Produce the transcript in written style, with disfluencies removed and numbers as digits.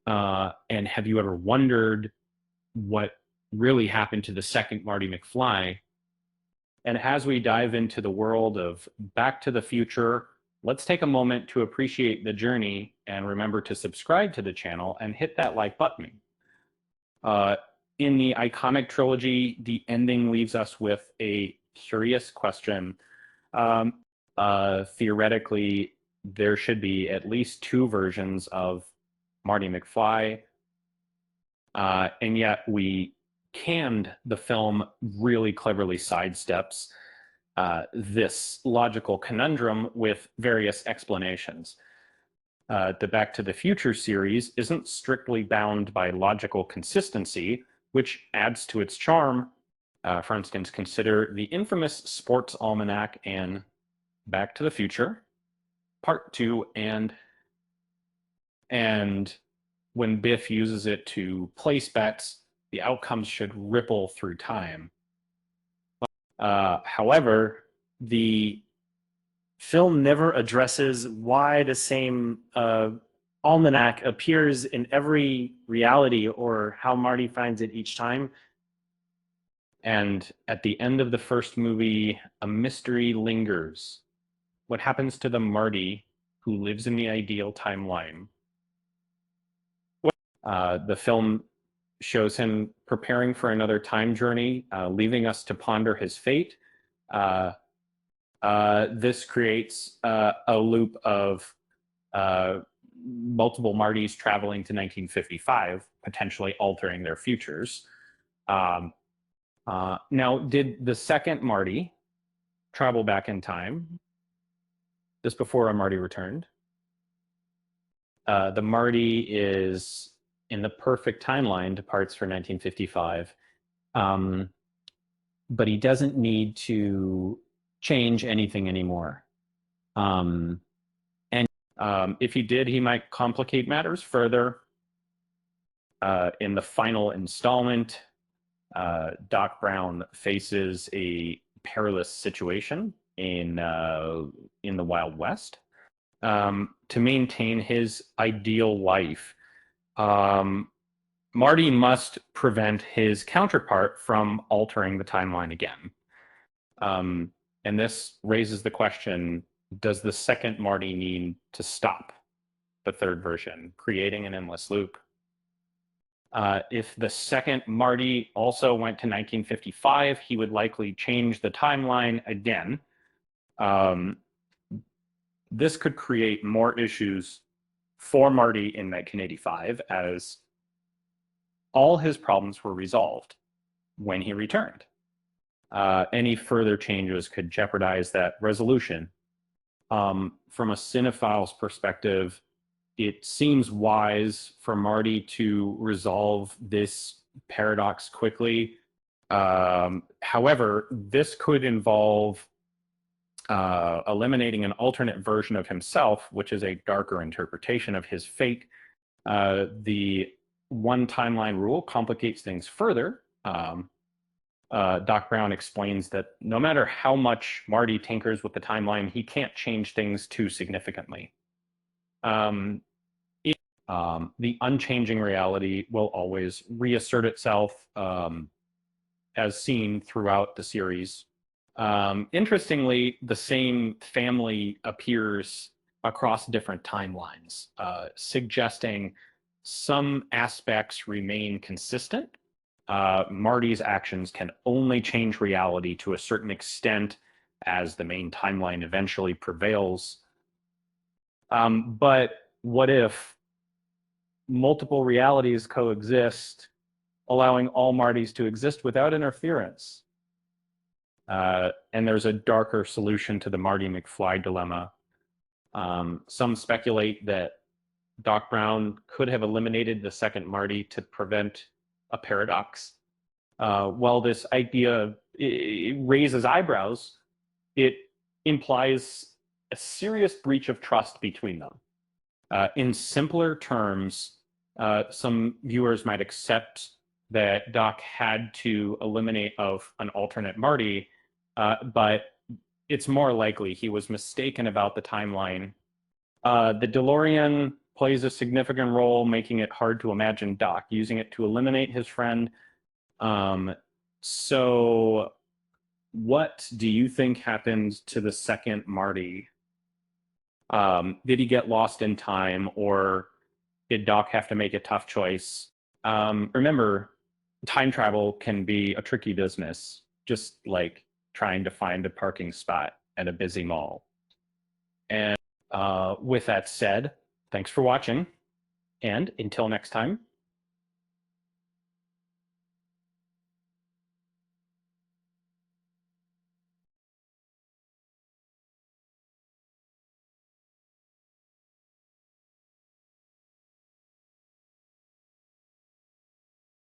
And have you ever wondered what really happened to the second Marty McFly? And as we dive into the world of Back to the Future, let's take a moment to appreciate the journey and remember to subscribe to the channel and hit that like button. Uh, in the iconic trilogy, the ending leaves us with a curious question. Theoretically, there should be at least two versions of Marty McFly, and yet we canned the film really cleverly sidesteps this logical conundrum with various explanations. The Back to the Future series isn't strictly bound by logical consistency, which adds to its charm. For instance, consider the infamous sports almanac in Back to the Future, Part 2, and when Biff uses it to place bets, the outcomes should ripple through time. However, the film never addresses why the same almanac appears in every reality or how Marty finds it each time. And at the end of the first movie, a mystery lingers. What happens to the Marty who lives in the ideal timeline? The film shows him preparing for another time journey, leaving us to ponder his fate. This creates a loop of multiple Martys traveling to 1955, potentially altering their futures. Now, did the second Marty travel back in time? This before a Marty returned. The Marty is in the perfect timeline, departs for 1955, but he doesn't need to change anything anymore. If he did, he might complicate matters further. In the final installment, Doc Brown faces a perilous situation in the Wild West. To maintain his ideal life, Marty must prevent his counterpart from altering the timeline again. And this raises the question, does the second Marty need to stop the third version, creating an endless loop? If the second Marty also went to 1955, he would likely change the timeline again. This could create more issues for Marty in 1985, as all his problems were resolved when he returned. Any further changes could jeopardize that resolution. From a cinephile's perspective, it seems wise for Marty to resolve this paradox quickly. However, this could involve eliminating an alternate version of himself, which is a darker interpretation of his fate. The one timeline rule complicates things further. Doc Brown explains that no matter how much Marty tinkers with the timeline, he can't change things too significantly. The unchanging reality will always reassert itself, as seen throughout the series. Interestingly, the same family appears across different timelines, suggesting some aspects remain consistent. Marty's actions can only change reality to a certain extent as the main timeline eventually prevails. But what if multiple realities coexist, allowing all Martys to exist without interference? And there's a darker solution to the Marty McFly dilemma. Some speculate that Doc Brown could have eliminated the second Marty to prevent a paradox. While this idea raises eyebrows, it implies a serious breach of trust between them. In simpler terms, some viewers might accept that Doc had to eliminate an alternate Marty, but it's more likely he was mistaken about the timeline. The DeLorean plays a significant role, making it hard to imagine Doc using it to eliminate his friend. So what do you think happened to the second Marty? Did he get lost in time, or did Doc have to make a tough choice? Remember, time travel can be a tricky business, just like trying to find a parking spot at a busy mall. And with that said, thanks for watching, and until next time,